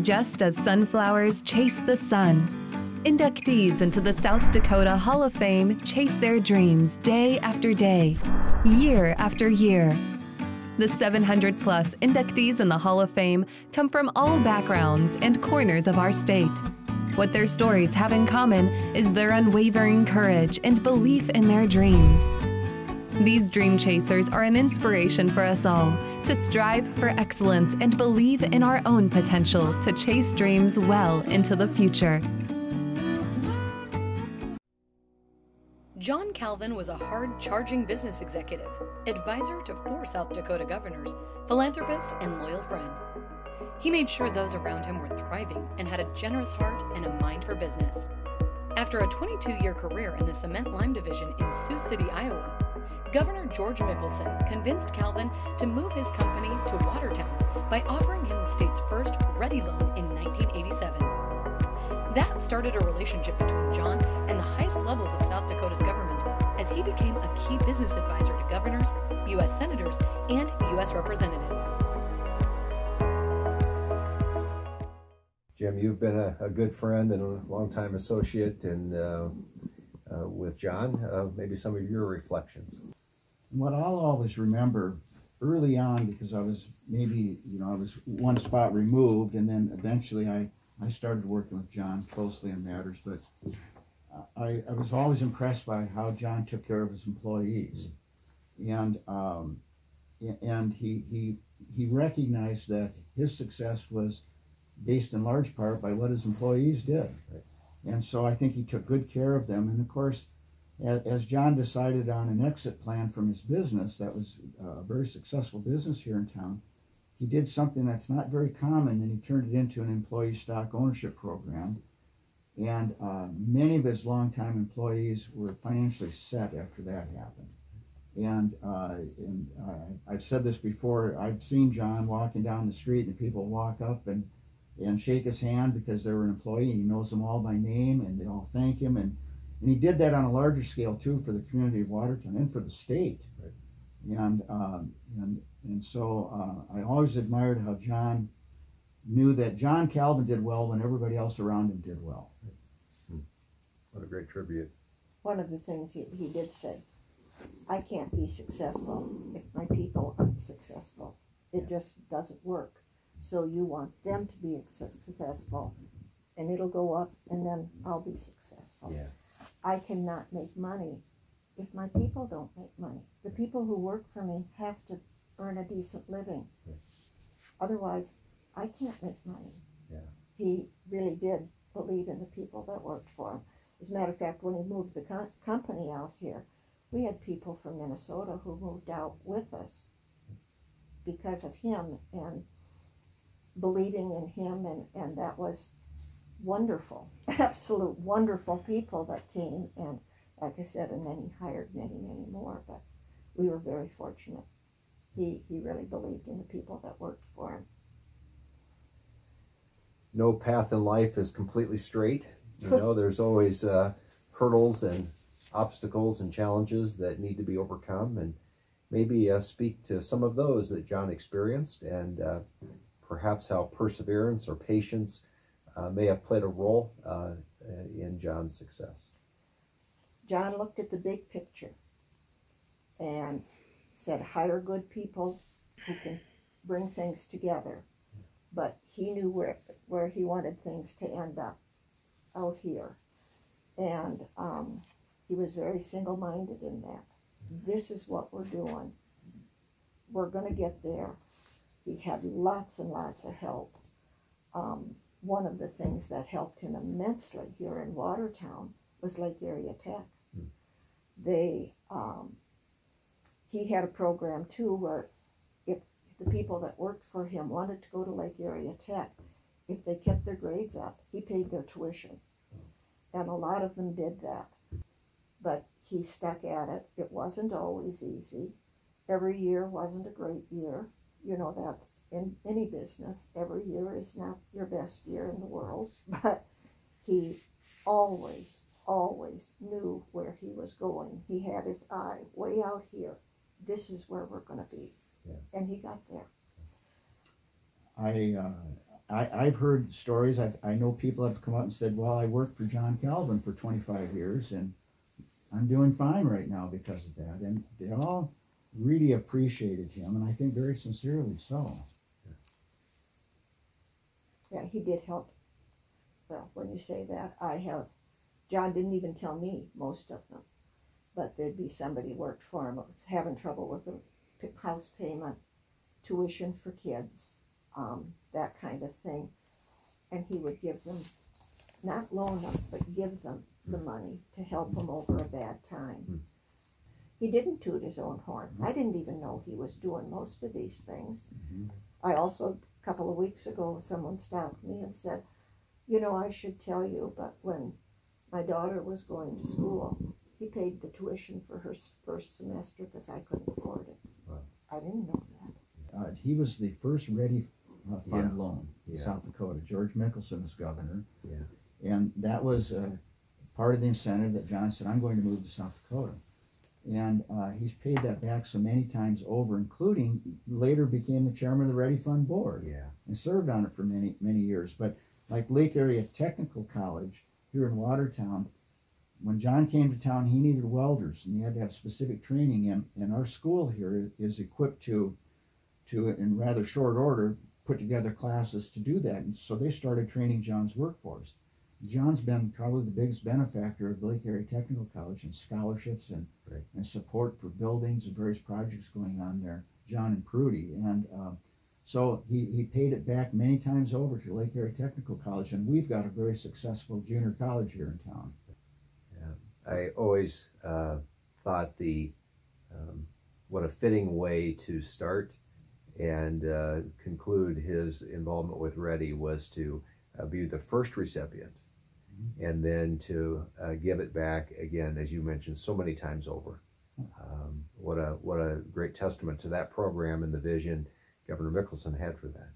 Just as sunflowers chase the sun, inductees into the South Dakota Hall of Fame chase their dreams day after day, year after year. The 700-plus inductees in the Hall of Fame come from all backgrounds and corners of our state. What their stories have in common is their unwavering courage and belief in their dreams. These dream chasers are an inspiration for us all to strive for excellence and believe in our own potential to chase dreams well into the future. John Calvin was a hard-charging business executive, advisor to 4 South Dakota governors, philanthropist, and loyal friend. He made sure those around him were thriving and had a generous heart and a mind for business. After a 22-year career in the cement lime division in Sioux City, Iowa, Governor George Mickelson convinced Calvin to move his company to Watertown by offering him the state's first Ready Loan in 1987. That started a relationship between John and the highest levels of South Dakota's government as he became a key business advisor to governors, U.S. senators, and U.S. representatives. Jim, you've been a good friend and a longtime associate and with John. Maybe some of your reflections. What I'll always remember early on, because I was maybe, I was one spot removed, and then eventually I started working with John closely in matters, but I was always impressed by how John took care of his employees. And he recognized that his success was based in large part by what his employees did. And so I think he took good care of them. And of course, as John decided on an exit plan from his business, that was a very successful business here in town, he did something that's not very common, and he turned it into an employee stock ownership program. And many of his longtime employees were financially set after that happened. And I've said this before, I've seen John walking down the street and people walk up and shake his hand because they're an employee. He knows them all by name and they all thank him. And he did that on a larger scale too for the community of Watertown and for the state. Right. And so I always admired how John knew that John Calvin did well when everybody else around him did well. What a great tribute. One of the things he did say, I can't be successful if my people aren't successful. It just doesn't work. So you want them to be successful, and it'll go up, and then I'll be successful. Yeah. I cannot make money if my people don't make money. The people who work for me have to earn a decent living. Yeah. Otherwise, I can't make money. Yeah. He really did believe in the people that worked for him. As a matter of fact, when he moved the company out here, we had people from Minnesota who moved out with us because of him and believing in him, and that was wonderful, absolute wonderful people that came, and like I said, and then he hired many, many more, but we were very fortunate. He really believed in the people that worked for him. No path in life is completely straight. There's always hurdles and obstacles and challenges that need to be overcome, and maybe speak to some of those that John experienced and perhaps how perseverance or patience may have played a role in John's success. John looked at the big picture and said, hire good people who can bring things together. But he knew where he wanted things to end up, out here. And he was very single-minded in that. This is what we're doing. We're going to get there. He had lots and lots of help. One of the things that helped him immensely here in Watertown was Lake Area Tech. He had a program too where if the people that worked for him wanted to go to Lake Area Tech, if they kept their grades up, he paid their tuition. And a lot of them did that. But he stuck at it. It wasn't always easy. Every year wasn't a great year. That's in any business. Every year is not your best year in the world. But he always, always knew where he was going. He had his eye way out here. This is where we're going to be. Yeah. And he got there. I've heard stories. I know people have come out and said, well, I worked for John Calvin for 25 years and I'm doing fine right now because of that. And they all really appreciated him, and I think very sincerely so. Yeah, he did help. Well, when you say that, John didn't even tell me most of them, but there'd be somebody worked for him that was having trouble with the house payment, tuition for kids, that kind of thing. And he would give them, not loan them, but give them the money to help them over a bad time. He didn't toot his own horn. I didn't even know he was doing most of these things. I also, a couple of weeks ago, someone stopped me and said, you know, I should tell you, but when my daughter was going to school, he paid the tuition for her first semester because I couldn't afford it. Wow. I didn't know that. He was the first Ready Fund loan in Yeah. South Dakota. George Mickelson was governor. Yeah. And that was part of the incentive that John said, I'm going to move to South Dakota. And he's paid that back so many times over, including later became the chairman of the Ready Fund board. Yeah. And served on it for many, many years. But like Lake Area Technical College here in Watertown, when John came to town, he needed welders, and he had to have specific training. And our school here is equipped to, in rather short order, put together classes to do that. And so they started training John's workforce. John's been probably the biggest benefactor of Lake Area Technical College in scholarships and support for buildings and various projects going on there, John and Prudy. And so he paid it back many times over to Lake Area Technical College, and we've got a very successful junior college here in town. Yeah, I always thought what a fitting way to start and conclude his involvement with Ready was to be the first recipient, and then to give it back again, as you mentioned, so many times over. What a great testament to that program and the vision Governor Mickelson had for that.